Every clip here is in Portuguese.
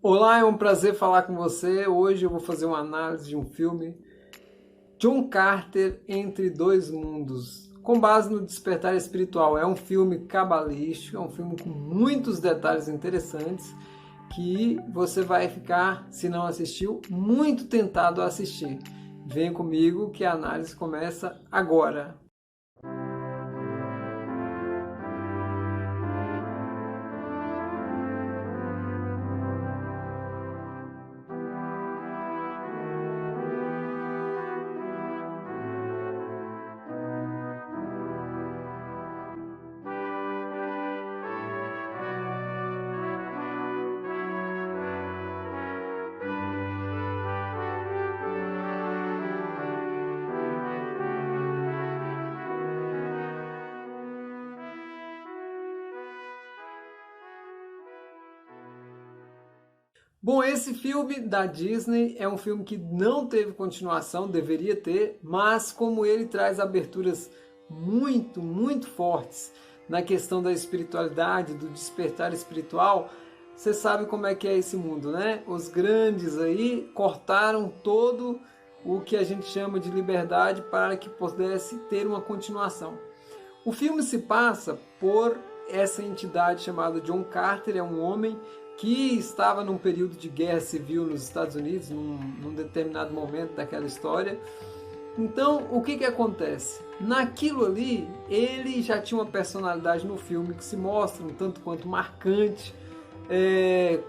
Olá, é um prazer falar com você. Hoje eu vou fazer uma análise de um filme, John Carter Entre Dois Mundos, com base no Despertar Espiritual. É um filme cabalístico, é um filme com muitos detalhes interessantes que você vai ficar, se não assistiu, muito tentado a assistir. Vem comigo que a análise começa agora. Bom, esse filme da Disney é um filme que não teve continuação, deveria ter, mas como ele traz aberturas muito fortes na questão da espiritualidade, do despertar espiritual, você sabe como é que é esse mundo, né? Os grandes aí cortaram todo o que a gente chama de liberdade para que pudesse ter uma continuação. O filme se passa por essa entidade chamada John Carter, é um homem que estava num período de guerra civil nos Estados Unidos, num determinado momento daquela história. Então, o que acontece? Naquilo ali, ele já tinha uma personalidade no filme que se mostra um tanto quanto marcante,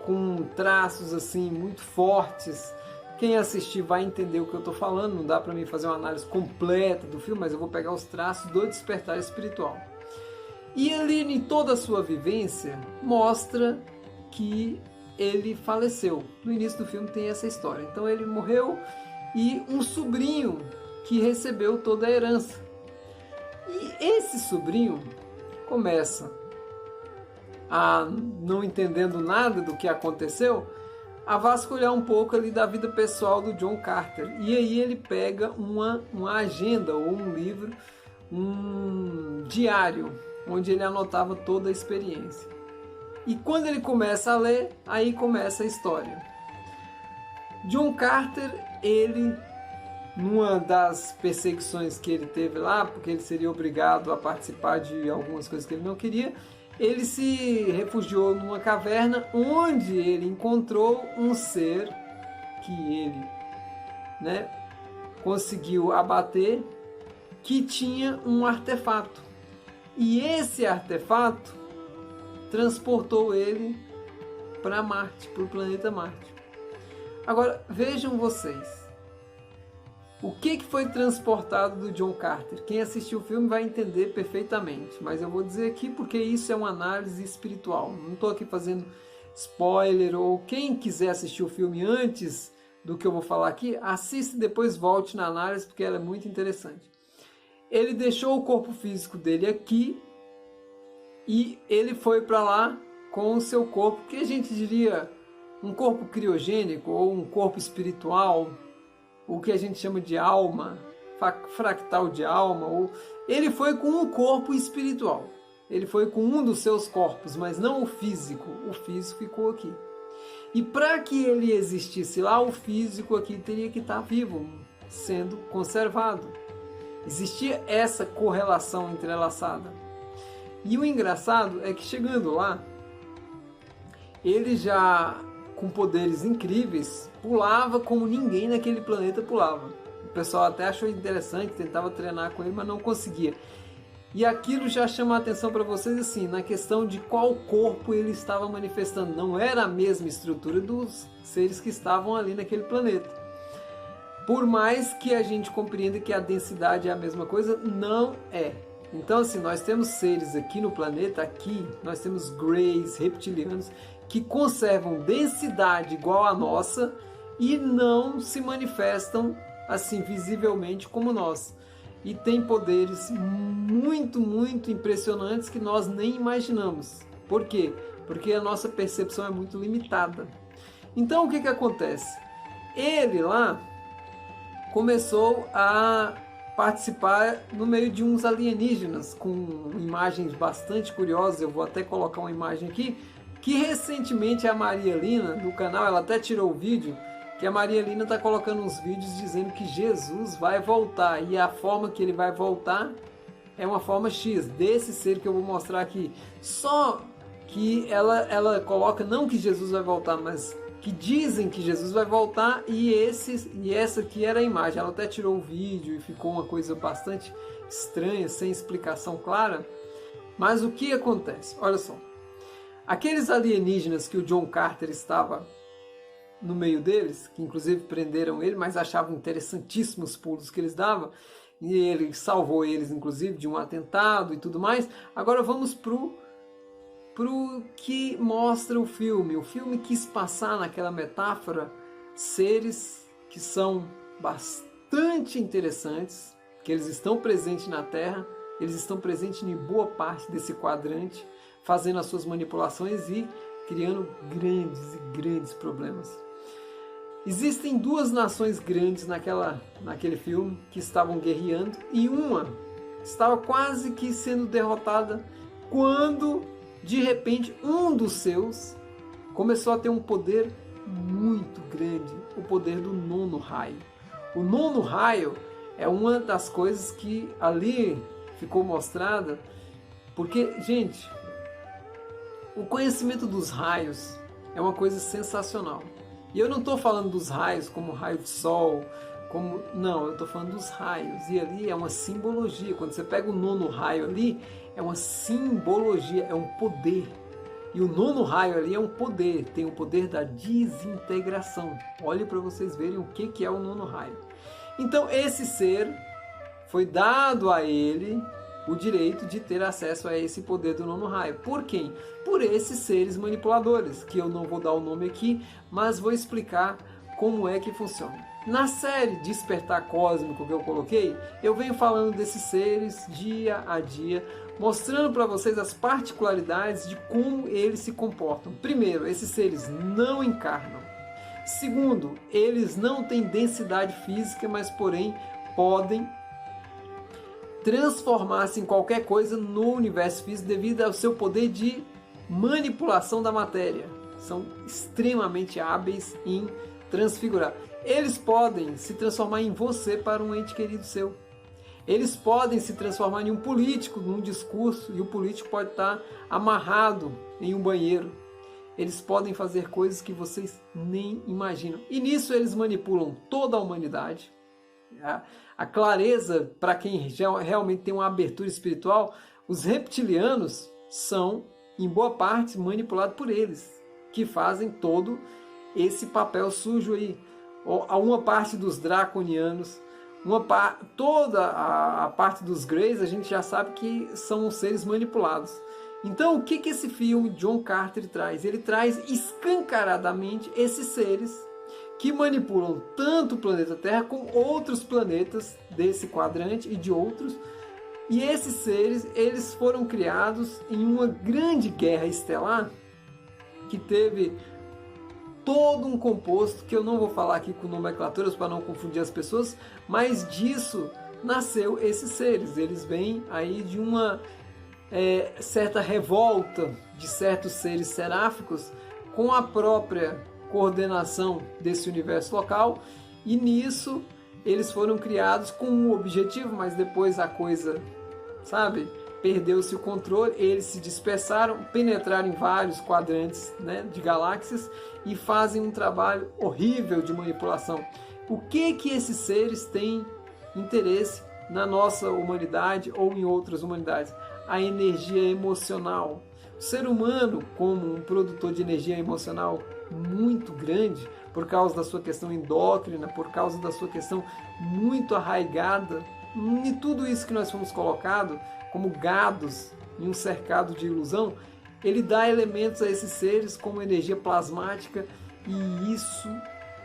com traços assim muito fortes. Quem assistir vai entender o que eu estou falando, não dá para mim fazer uma análise completa do filme, mas eu vou pegar os traços do despertar espiritual. E ali, em toda a sua vivência, mostra que ele faleceu. No início do filme tem essa história. Então ele morreu e um sobrinho que recebeu toda a herança. E esse sobrinho começa a, não entendendo nada do que aconteceu, a vasculhar um pouco ali da vida pessoal do John Carter. E aí ele pega uma agenda ou um livro, um diário, onde ele anotava toda a experiência. E quando ele começa a ler, aí começa a história. John Carter, ele, numa das perseguições que ele teve lá, porque ele seria obrigado a participar de algumas coisas que ele não queria, ele se refugiou numa caverna onde ele encontrou um ser que ele, conseguiu abater, que tinha um artefato. E esse artefato transportou ele para Marte, para o planeta Marte. Agora, vejam vocês, o que foi transportado do John Carter? Quem assistiu o filme vai entender perfeitamente, mas eu vou dizer aqui porque isso é uma análise espiritual. Não estou aqui fazendo spoiler, ou quem quiser assistir o filme antes do que eu vou falar aqui, assista e depois volte na análise, porque ela é muito interessante. Ele deixou o corpo físico dele aqui, e ele foi para lá com o seu corpo, que a gente diria um corpo criogênico ou um corpo espiritual, o que a gente chama de alma, fractal de alma. Ou ele foi com um corpo espiritual. Ele foi com um dos seus corpos, mas não o físico. O físico ficou aqui. E para que ele existisse lá, o físico aqui teria que estar vivo, sendo conservado. Existia essa correlação entrelaçada. E o engraçado é que chegando lá, ele já com poderes incríveis, pulava como ninguém naquele planeta pulava. O pessoal até achou interessante, tentava treinar com ele, mas não conseguia. E aquilo já chama a atenção para vocês assim, na questão de qual corpo ele estava manifestando. Não era a mesma estrutura dos seres que estavam ali naquele planeta. Por mais que a gente compreenda que a densidade é a mesma coisa, não é. Então, assim, nós temos seres aqui no planeta, aqui nós temos greys, reptilianos, que conservam densidade igual à nossa e não se manifestam assim visivelmente como nós. E tem poderes muito impressionantes que nós nem imaginamos. Por quê? Porque a nossa percepção é muito limitada. Então, o que acontece? Ele lá começou a participar no meio de uns alienígenas com imagens bastante curiosas. Eu vou até colocar uma imagem aqui Que recentemente a Maria Lina, no canal, ela até tirou o vídeo, que a Maria Lina está colocando uns vídeos dizendo que Jesus vai voltar, e a forma que ele vai voltar é uma forma X, desse ser que eu vou mostrar aqui. Só que ela coloca não que Jesus vai voltar, mas que dizem que Jesus vai voltar, e essa aqui era a imagem. Ela até tirou o vídeo e ficou uma coisa bastante estranha, sem explicação clara. Mas o que acontece? Olha só. Aqueles alienígenas que o John Carter estava no meio deles, que inclusive prenderam ele, mas achavam interessantíssimos os pulos que eles davam, e ele salvou eles inclusive de um atentado e tudo mais. Agora vamos pro que mostra o filme. O filme quis passar naquela metáfora seres que são bastante interessantes, que eles estão presentes na Terra, eles estão presentes em boa parte desse quadrante, fazendo as suas manipulações e criando grandes e grandes problemas. Existem duas nações grandes naquele filme que estavam guerreando, e uma estava quase que sendo derrotada quando, de repente, um dos seus começou a ter um poder muito grande, o poder do nono raio. O nono raio é uma das coisas que ali ficou mostrada, porque, gente, o conhecimento dos raios é uma coisa sensacional. E eu não estou falando dos raios como raio de sol, não, eu estou falando dos raios. E ali é uma simbologia. Quando você pega o nono raio ali, é uma simbologia, é um poder. E o nono raio ali é um poder, tem o poder da desintegração. Olhe para vocês verem o que é o nono raio. Então esse ser, foi dado a ele o direito de ter acesso a esse poder do nono raio. Por quem? Por esses seres manipuladores, que eu não vou dar o nome aqui, mas vou explicar como é que funciona. Na série Despertar Cósmico que eu coloquei, eu venho falando desses seres dia a dia, mostrando para vocês as particularidades de como eles se comportam. Primeiro, esses seres não encarnam. Segundo, eles não têm densidade física, mas porém podem transformar-se em qualquer coisa no universo físico devido ao seu poder de manipulação da matéria. São extremamente hábeis em transfigurar. Eles podem se transformar em você para um ente querido seu. Eles podem se transformar em um político, num discurso, e o político pode estar amarrado em um banheiro. Eles podem fazer coisas que vocês nem imaginam. E nisso eles manipulam toda a humanidade. A clareza, para quem realmente tem uma abertura espiritual, os reptilianos são, em boa parte, manipulados por eles, que fazem todo esse papel sujo aí. Uma parte dos draconianos, toda a parte dos Greys, a gente já sabe que são seres manipulados. Então, o que esse filme John Carter traz? Ele traz escancaradamente esses seres que manipulam tanto o planeta Terra como outros planetas desse quadrante e de outros. E esses seres, eles foram criados em uma grande guerra estelar que teve todo um composto, que eu não vou falar aqui com nomenclaturas para não confundir as pessoas, mas disso nasceu esses seres. Eles vêm aí de uma certa revolta de certos seres seráficos com a própria coordenação desse universo local, e nisso eles foram criados com um objetivo, mas depois a coisa, sabe, perdeu-se o controle, eles se dispersaram, penetraram em vários quadrantes, né, de galáxias e fazem um trabalho horrível de manipulação. O que esses seres têm interesse na nossa humanidade ou em outras humanidades? A energia emocional. O ser humano, como um produtor de energia emocional muito grande, por causa da sua questão endócrina, por causa da sua questão muito arraigada, e tudo isso que nós fomos colocados como gados em um cercado de ilusão, ele dá elementos a esses seres como energia plasmática, e isso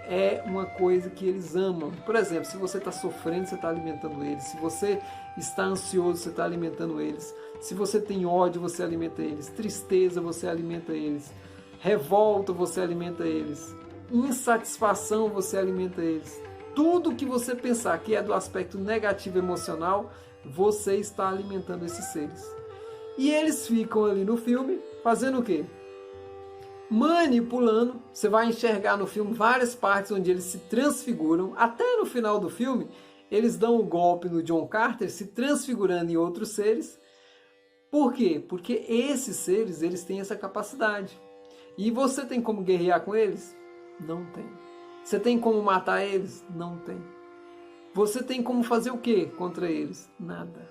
é uma coisa que eles amam. Por exemplo, se você está sofrendo, você está alimentando eles. Se você está ansioso, você está alimentando eles. Se você tem ódio, você alimenta eles. Tristeza, você alimenta eles. Revolta, você alimenta eles. Insatisfação, você alimenta eles. Tudo que você pensar que é do aspecto negativo emocional, você está alimentando esses seres. E eles ficam ali no filme fazendo o quê? manipulando. Você vai enxergar no filme várias partes onde eles se transfiguram. Até no final do filme, eles dão um golpe no John Carter, se transfigurando em outros seres. Por quê? Porque esses seres, eles têm essa capacidade. E você tem como guerrear com eles? Não tem. Você tem como matar eles? Não tem. Você tem como fazer o quê contra eles? Nada.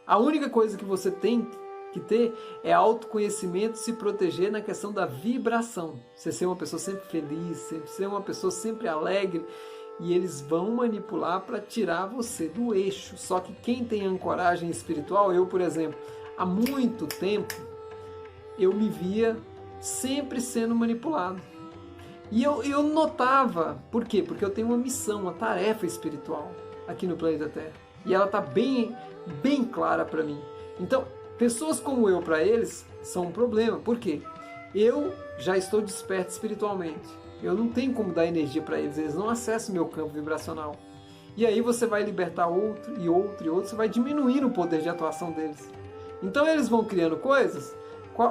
A única coisa que você tem que ter é autoconhecimento, se proteger na questão da vibração. Você ser uma pessoa sempre feliz, ser uma pessoa sempre alegre, e eles vão manipular para tirar você do eixo. Só que quem tem ancoragem espiritual, eu, por exemplo, há muito tempo, eu me via sempre sendo manipulado. E eu notava, por quê? Porque eu tenho uma missão, uma tarefa espiritual aqui no planeta Terra. E ela está bem clara para mim. Então, pessoas como eu, para eles, são um problema. Por quê? Eu já estou desperto espiritualmente. Eu não tenho como dar energia para eles. Eles não acessam meu campo vibracional. E aí você vai libertar outro e outro e outro. Você vai diminuindo o poder de atuação deles. Então eles vão criando coisas.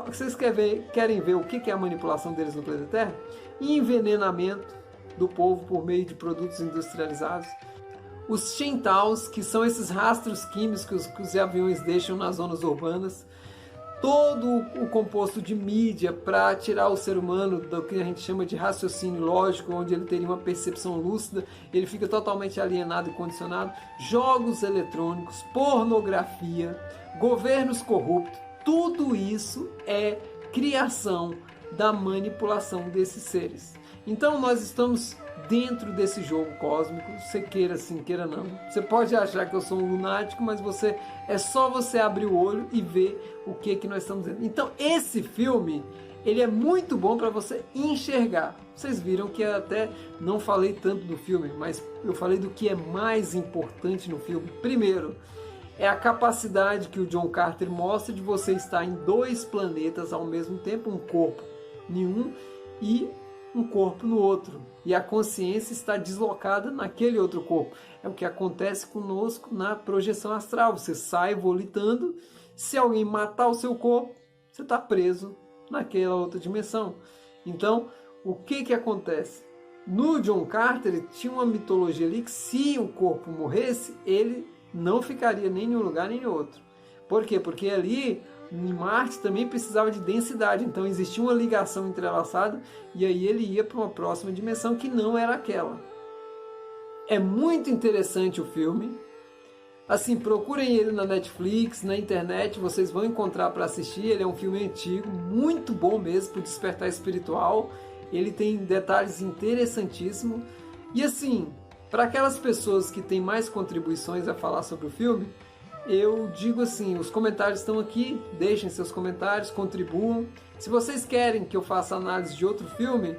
Vocês querem ver o que é a manipulação deles no planeta Terra? Envenenamento do povo por meio de produtos industrializados. Os Shintaos, que são esses rastros químicos que os aviões deixam nas zonas urbanas. Todo o composto de mídia para tirar o ser humano do que a gente chama de raciocínio lógico, onde ele teria uma percepção lúcida, ele fica totalmente alienado e condicionado. Jogos eletrônicos, pornografia, governos corruptos, tudo isso é criação da manipulação desses seres. Então nós estamos dentro desse jogo cósmico, você queira sim, queira não. Você pode achar que eu sou um lunático, mas é só você abrir o olho e ver o que nós estamos vendo. Então esse filme, ele é muito bom para você enxergar. Vocês viram que eu até não falei tanto do filme, mas eu falei do que é mais importante no filme. Primeiro, é a capacidade que o John Carter mostra de você estar em dois planetas ao mesmo tempo, um corpo em um e um corpo no outro. E a consciência está deslocada naquele outro corpo. É o que acontece conosco na projeção astral. Você sai volitando, se alguém matar o seu corpo, você está preso naquela outra dimensão. Então, o que acontece? No John Carter tinha uma mitologia ali que se o corpo morresse, ele não ficaria nem em um lugar nem em outro. Por quê? Porque ali em Marte também precisava de densidade, então existia uma ligação entrelaçada e aí ele ia para uma próxima dimensão que não era aquela. É muito interessante o filme. Assim, procurem ele na Netflix, na internet, vocês vão encontrar para assistir. Ele é um filme antigo, muito bom mesmo para o despertar espiritual. Ele tem detalhes interessantíssimos. E assim, para aquelas pessoas que têm mais contribuições a falar sobre o filme, eu digo assim, os comentários estão aqui, deixem seus comentários, contribuam. Se vocês querem que eu faça análise de outro filme,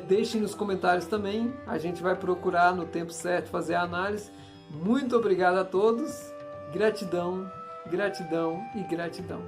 deixem nos comentários também. A gente vai procurar no tempo certo fazer a análise. Muito obrigado a todos, gratidão, gratidão e gratidão.